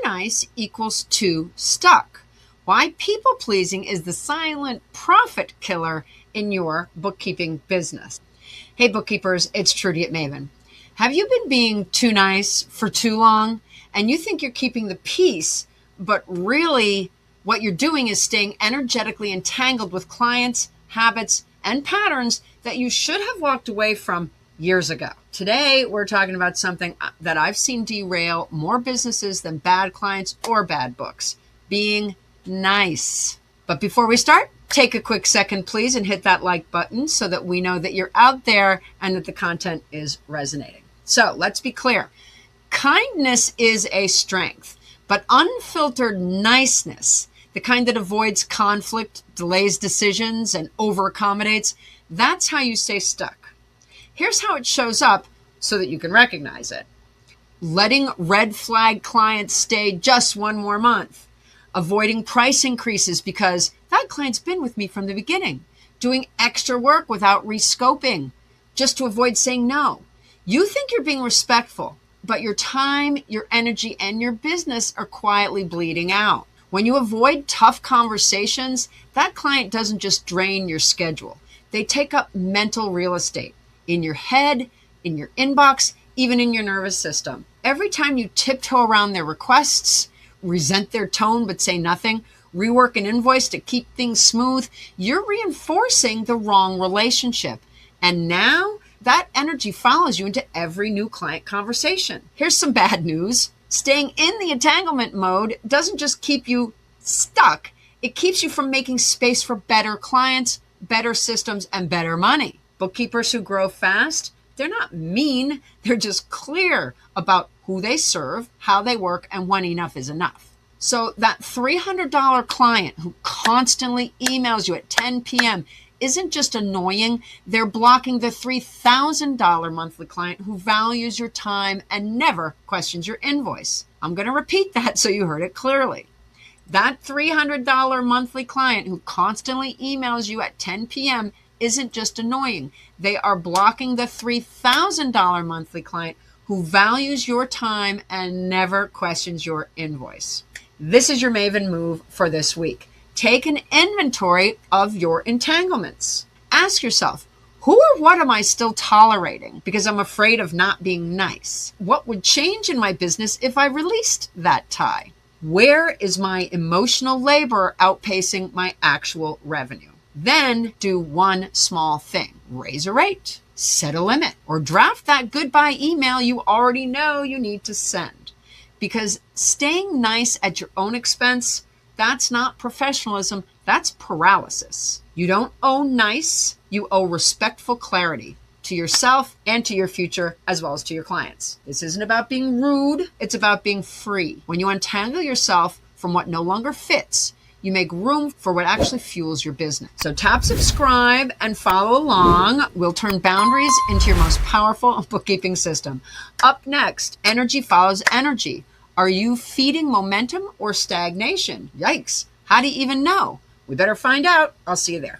nice equals too stuck. Why people pleasing is the silent profit killer in your bookkeeping business. Hey bookkeepers, it's Trudy at Maven. Have you been being too nice for too long and you think you're keeping the peace, but really what you're doing is staying energetically entangled with clients, habits, and patterns that you should have walked away from years ago? Today, we're talking about something that I've seen derail more businesses than bad clients or bad books: being nice. But before we start, take a quick second, please, and hit that like button so that we know that you're out there and that the content is resonating. So let's be clear. Kindness is a strength, but unfiltered niceness, the kind that avoids conflict, delays decisions, and over-accommodates, that's how you stay stuck. Here's how it shows up so that you can recognize it. Letting red flag clients stay just one more month. Avoiding price increases because that client's been with me from the beginning. Doing extra work without rescoping, just to avoid saying no. You think you're being respectful, but your time, your energy, and your business are quietly bleeding out. When you avoid tough conversations, that client doesn't just drain your schedule. They take up mental real estate in your head, in your inbox, even in your nervous system. Every time you tiptoe around their requests, resent their tone but say nothing, rework an invoice to keep things smooth, you're reinforcing the wrong relationship. And now that energy follows you into every new client conversation. Here's some bad news. Staying in the entanglement mode doesn't just keep you stuck, it keeps you from making space for better clients, better systems, and better money. Bookkeepers who grow fast, they're not mean, they're just clear about who they serve, how they work, and when enough is enough. So that $300 client who constantly emails you at 10 p.m. isn't just annoying, they're blocking the $3,000 monthly client who values your time and never questions your invoice. I'm going to repeat that so you heard it clearly. That $300 monthly client who constantly emails you at 10 p.m. isn't just annoying. They are blocking the $3,000 monthly client who values your time and never questions your invoice. This is your Maven move for this week. Take an inventory of your entanglements. Ask yourself, who or what am I still tolerating because I'm afraid of not being nice? What would change in my business if I released that tie? Where is my emotional labor outpacing my actual revenue? Then do one small thing. Raise a rate, set a limit, or draft that goodbye email you already know you need to send. Because staying nice at your own expense, that's not professionalism, that's paralysis. You don't owe nice, you owe respectful clarity to yourself and to your future, as well as to your clients. This isn't about being rude, it's about being free. When you untangle yourself from what no longer fits, you make room for what actually fuels your business. So tap subscribe and follow along. We'll turn boundaries into your most powerful bookkeeping system. Up next, energy follows energy. Are you feeding momentum or stagnation? Yikes. How do you even know? We better find out. I'll see you there.